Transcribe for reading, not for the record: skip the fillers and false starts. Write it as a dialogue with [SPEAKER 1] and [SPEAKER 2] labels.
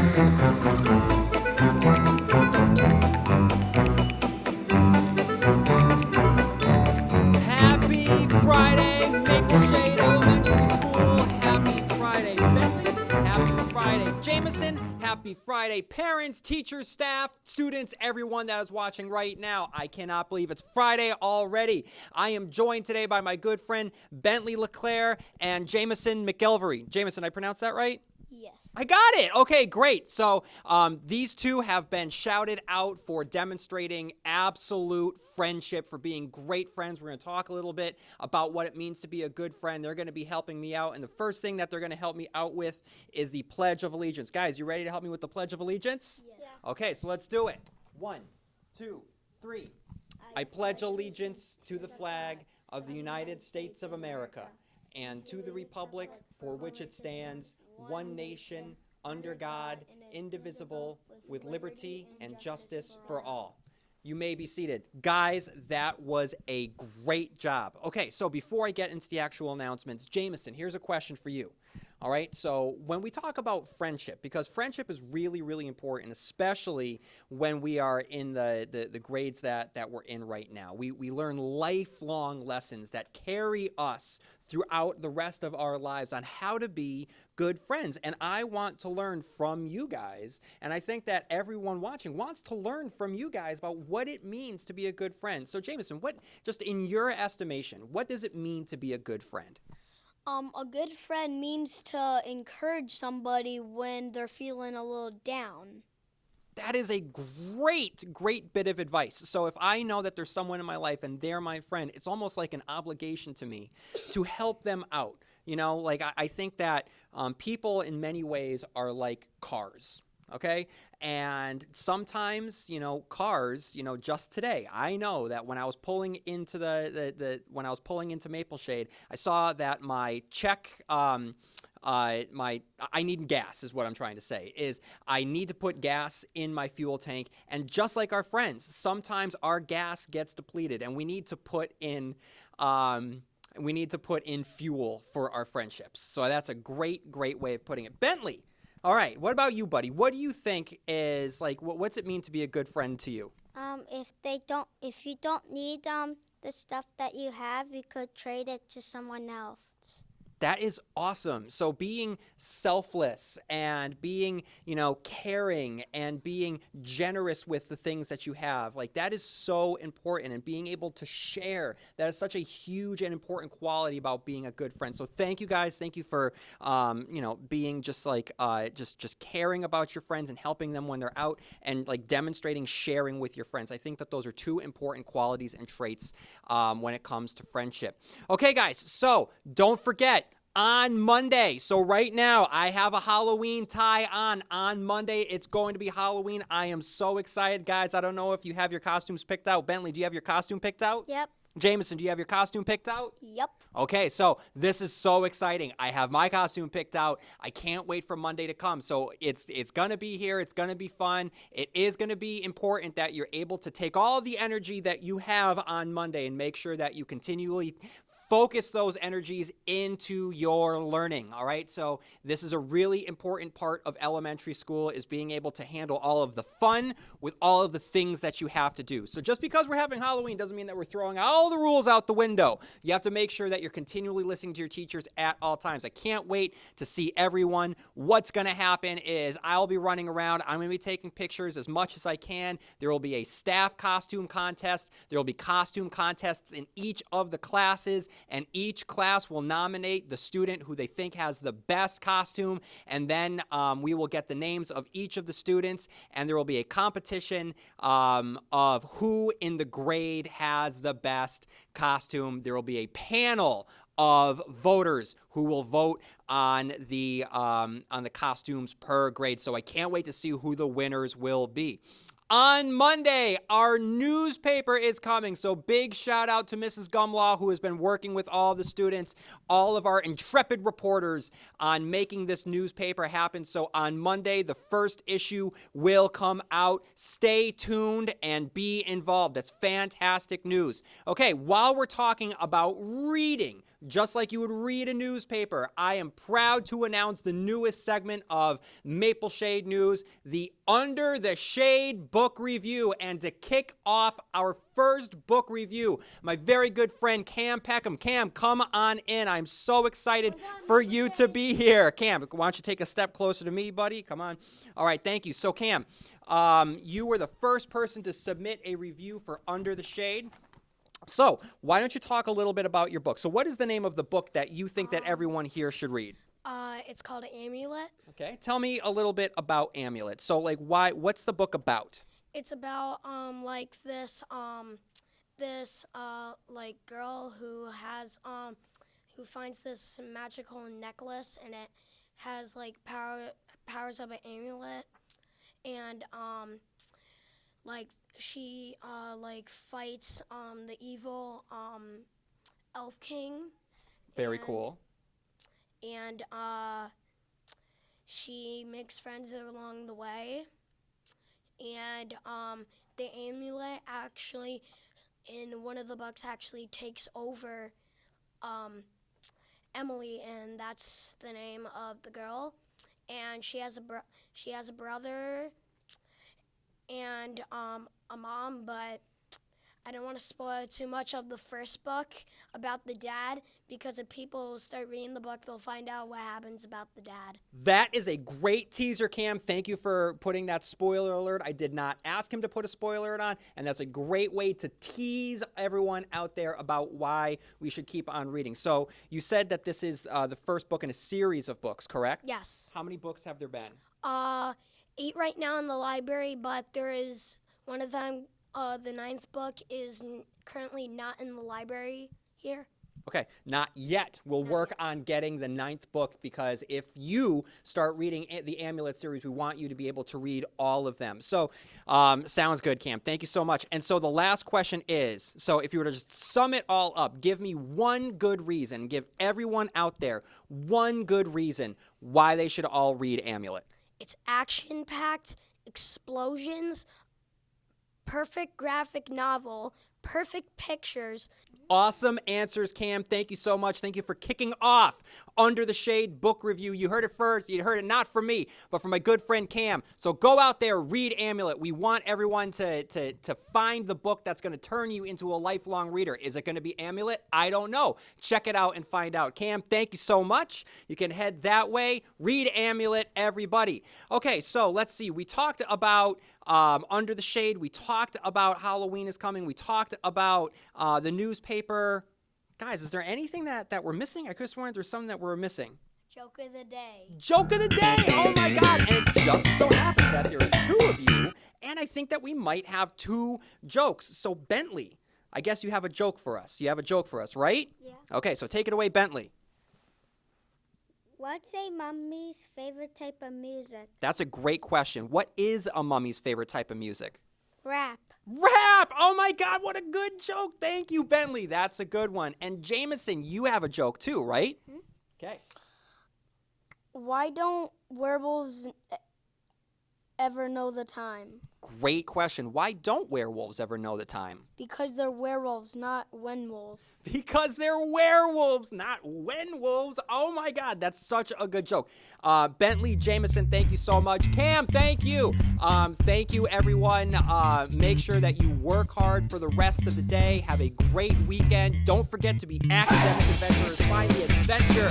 [SPEAKER 1] Happy Friday, Mapleshade Elementary School. Happy Friday, Bentley. Happy Friday, Jameson. Happy Friday, parents, teachers, staff, students, everyone that is watching right now. I cannot believe it's Friday already. I am joined today by my good friend Bentley LeClaire and Jameson McElvery. Jameson, I pronounced that right?
[SPEAKER 2] Yes.
[SPEAKER 1] I got it. Okay, great. So these two have been shouted out for demonstrating absolute friendship, for being great friends. We're going to talk a little bit about what it means to be a good friend. They're going to be helping me out. And the first thing that they're going to help me out with is the Pledge of Allegiance. Guys, you ready to help me with the Pledge of Allegiance?
[SPEAKER 2] Yeah.
[SPEAKER 1] Okay, so let's do it. 1, 2, 3. I pledge allegiance to the flag of the United States of America and to the republic for which it stands, one nation, under God, indivisible, with liberty and justice for all. You may be seated. Guys, that was a great job. Okay, so before I get into the actual announcements, Jameson, here's a question for you. All right, so when we talk about friendship, because friendship is really, really important, especially when we are in the grades that we're in right now. We learn lifelong lessons that carry us throughout the rest of our lives on how to be good friends. And I want to learn from you guys, and I think that everyone watching wants to learn from you guys about what it means to be a good friend. So Jameson, what, just in your estimation, what does it mean to be a good friend?
[SPEAKER 2] A good friend means to encourage somebody when they're feeling a little down.
[SPEAKER 1] That is a great bit of advice. So if I know that there's someone in my life and they're my friend, it's almost like an obligation to me to help them out. You know, like I think that people in many ways are like cars. Okay. And sometimes, you know, cars, you know, just today, I know that when I was pulling into when I was pulling into Mapleshade, I saw that my check, I need gas is what I'm trying to say, is I need to put gas in my fuel tank. And just like our friends, sometimes our gas gets depleted and we need to put in, fuel for our friendships. So that's a great way of putting it. Bentley. All right. What about you, buddy? What do you think is like? What's it mean to be a good friend to you?
[SPEAKER 2] If you don't need the stuff that you have, you could trade it to someone else.
[SPEAKER 1] That is awesome. So being selfless and being, you know, caring and being generous with the things that you have, like that is so important. And being able to share, that is such a huge and important quality about being a good friend. So thank you guys. Thank you for, you know, being just like, just caring about your friends and helping them when they're out and like demonstrating sharing with your friends. I think that those are two important qualities and traits when it comes to friendship. Okay, guys. So don't forget, on Monday. So right now, I have a Halloween tie on. On Monday, it's going to be Halloween. I am so excited, guys. I don't know if you have your costumes picked out. Bentley, do you have your costume picked out?
[SPEAKER 2] Yep.
[SPEAKER 1] Jameson, do you have your costume picked out?
[SPEAKER 2] Yep.
[SPEAKER 1] Okay, so this is so exciting. I have my costume picked out. I can't wait for Monday to come. So it's going to be here. It's going to be fun. It is going to be important that you're able to take all the energy that you have on Monday and make sure that you continually focus those energies into your learning, all right? So this is a really important part of elementary school, is being able to handle all of the fun with all of the things that you have to do. So just because we're having Halloween doesn't mean that we're throwing all the rules out the window. You have to make sure that you're continually listening to your teachers at all times. I can't wait to see everyone. What's going to happen is I'll be running around. I'm going to be taking pictures as much as I can. There will be a staff costume contest. There will be costume contests in each of the classes, and each class will nominate the student who they think has the best costume, and then we will get the names of each of the students, and there will be a competition of who in the grade has the best costume. There will be a panel of voters who will vote on the costumes per grade. So I can't wait to see who the winners will be. On Monday, our newspaper is coming, so big shout out to Mrs. Gumlaw, who has been working with all the students, all of our intrepid reporters on making this newspaper happen. So on Monday, the first issue will come out. Stay tuned and be involved. That's fantastic news. Okay, while we're talking about reading, just like you would read a newspaper. I am proud to announce the newest segment of Mapleshade News, the Under the Shade book review. And to kick off our first book review, my very good friend Cam Peckham. Cam, come on in. I'm so excited for you to be here. Cam, why don't you take a step closer to me, buddy? Come on. All right, thank you. So, Cam, you were the first person to submit a review for Under the Shade. So, why don't you talk a little bit about your book? So, what is the name of the book that you think that everyone here should read?
[SPEAKER 3] It's called Amulet.
[SPEAKER 1] Okay, tell me a little bit about Amulet. So, like, what's the book about?
[SPEAKER 3] It's about like this like girl who has who finds this magical necklace, and it has like powers of an amulet, and like she like fights the evil elf king.
[SPEAKER 1] Very cool.
[SPEAKER 3] And she makes friends along the way. And the amulet actually, in one of the books, actually takes over Emily, and that's the name of the girl. And she has a brother and a mom, but I don't want to spoil too much of the first book about the dad, because if people start reading the book, they'll find out what happens about the dad.
[SPEAKER 1] That is a great teaser, Cam. Thank you for putting that spoiler alert. I did not ask him to put a spoiler alert on, and that's a great way to tease everyone out there about why we should keep on reading. So you said that this is the first book in a series of books, correct?
[SPEAKER 3] Yes.
[SPEAKER 1] How many books have there been?
[SPEAKER 3] 8 right now in the library, but there is one of them. The 9th book is currently not in the library here.
[SPEAKER 1] Okay, not yet. We'll work on getting the 9th book, because if you start reading the Amulet series, we want you to be able to read all of them. So, sounds good, Cam. Thank you so much. And so the last question is, so if you were to just sum it all up, give me one good reason, give everyone out there one good reason why they should all read Amulet.
[SPEAKER 3] It's action-packed, explosions, perfect graphic novel, perfect pictures.
[SPEAKER 1] Awesome answers, Cam. Thank you so much. Thank you for kicking off Under the Shade book review. You heard it first. You heard it not from me, but from my good friend Cam. So go out there, read Amulet. We want everyone to find the book that's going to turn you into a lifelong reader. Is it going to be Amulet? I don't know. Check it out and find out. Cam, thank you so much. You can head that way. Read Amulet, everybody. Okay, so let's see. We talked about Under the Shade. We talked about Halloween is coming. We talked about the newspaper. Guys, is there anything that we're missing? I could have sworn there's something that we're missing.
[SPEAKER 3] Joke of the day.
[SPEAKER 1] Joke of the day! Oh my God! And it just so happens that there is 2 of you, and I think that we might have 2 jokes. So Bentley, I guess you have a joke for us. You have a joke for us, right?
[SPEAKER 2] Yeah.
[SPEAKER 1] Okay, so take it away, Bentley.
[SPEAKER 2] What's a mummy's favorite type of music?
[SPEAKER 1] That's a great question. What is a mummy's favorite type of music?
[SPEAKER 2] Rap.
[SPEAKER 1] Rap! Oh my God, what a good joke. Thank you, Bentley. That's a good one. And Jameson, you have a joke too, right? Okay.
[SPEAKER 3] Why don't werewolves ever know the time?
[SPEAKER 1] Great question. Why don't werewolves ever know the time?
[SPEAKER 3] Because they're werewolves, not wenwolves.
[SPEAKER 1] Because they're werewolves, not wenwolves. Oh my God, that's such a good joke. Bentley, Jameson, thank you so much. Cam, thank you. Thank you, everyone. Make sure that you work hard for the rest of the day. Have a great weekend. Don't forget to be academic adventurers. Find the adventure